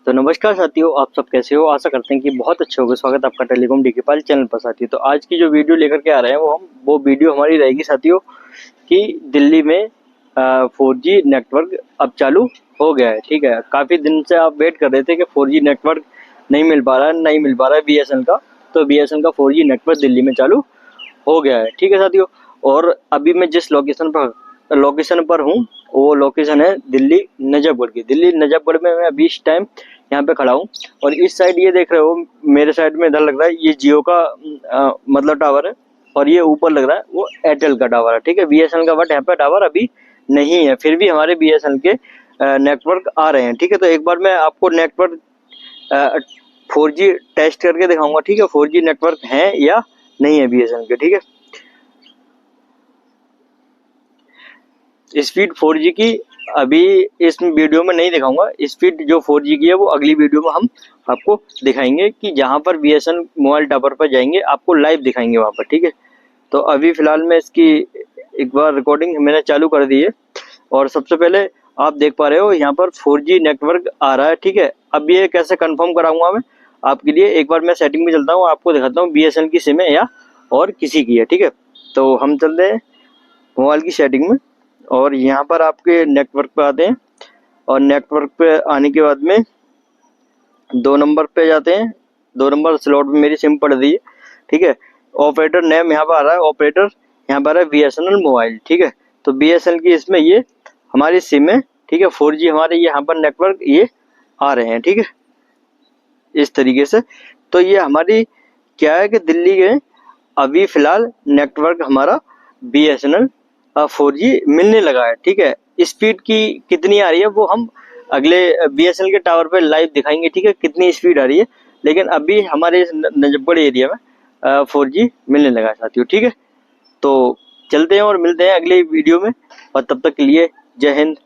तो नमस्कार साथियों, आप सब कैसे हो। आशा करते हैं कि बहुत अच्छे होंगे। स्वागत है आपका टेलीकॉम डीकेपाल चैनल पर साथियों। तो आज की जो वीडियो लेकर के आ रहे हैं वो वीडियो हमारी रहेगी साथियों कि दिल्ली में 4G नेटवर्क अब चालू हो गया है। ठीक है, काफ़ी दिन से आप वेट कर रहे थे कि 4G नेटवर्क नहीं मिल पा रहा है BSNL का। तो BSNL का 4G नेटवर्क दिल्ली में चालू हो गया है। ठीक है साथियों, और अभी मैं जिस लोकेशन पर हूँ वो लोकेशन है दिल्ली नजफगढ़ की। दिल्ली नजफगढ़ में मैं अभी इस टाइम यहाँ पे खड़ा हूँ, और इस साइड ये देख रहे हो, मेरे साइड में इधर लग रहा है ये जियो का मतलब टावर है, और ये ऊपर लग रहा है वो एयरटेल का टावर है। ठीक है, BSNL का बट यहाँ पे टावर अभी नहीं है, फिर भी हमारे BSNL के नेटवर्क आ रहे हैं। ठीक है, तो एक बार मैं आपको नेटवर्क 4G टेस्ट करके दिखाऊंगा। ठीक है, 4G नेटवर्क है या नहीं है BSNL के। ठीक है, स्पीड 4G की अभी इस वीडियो में नहीं दिखाऊंगा। स्पीड जो 4G की है वो अगली वीडियो में हम आपको दिखाएंगे कि जहां पर BSNL मोबाइल टावर पर जाएंगे आपको लाइव दिखाएंगे वहां पर। ठीक है, तो अभी फिलहाल में इसकी एक बार रिकॉर्डिंग मैंने चालू कर दी है, और सबसे पहले आप देख पा रहे हो यहाँ पर 4G नेटवर्क आ रहा है। ठीक है, अब ये कैसे कंफर्म कराऊंगा मैं आपके लिए, एक बार मैं सेटिंग में चलता हूँ, आपको दिखाता हूँ BSNL की सिम है या और किसी की है। ठीक है, तो हम चलते हैं मोबाइल की सेटिंग में, और यहाँ पर आपके नेटवर्क पे आते हैं, और नेटवर्क पे आने के बाद में 2 नंबर पे जाते हैं। 2 नंबर स्लॉट में मेरी सिम पड़ रही है। ठीक है, ऑपरेटर नेम यहाँ पर आ रहा है, ऑपरेटर यहाँ पर है BSNL मोबाइल। ठीक है, तो BSNL की इसमें ये हमारी सिम है। ठीक है, 4G हमारे यहाँ पर नेटवर्क ये आ रहे हैं। ठीक है, इस तरीके से। तो ये हमारी क्या है कि दिल्ली के अभी फिलहाल नेटवर्क हमारा BSNL 4G मिलने लगा है। ठीक है, स्पीड की कितनी आ रही है वो हम अगले BSNL के टावर पे लाइव दिखाएंगे। ठीक है, कितनी स्पीड आ रही है, लेकिन अभी हमारे इस नजफगढ़ एरिया में 4G मिलने लगा है साथियों। ठीक है, तो चलते हैं और मिलते हैं अगले वीडियो में, और तब तक के लिए जय हिंद।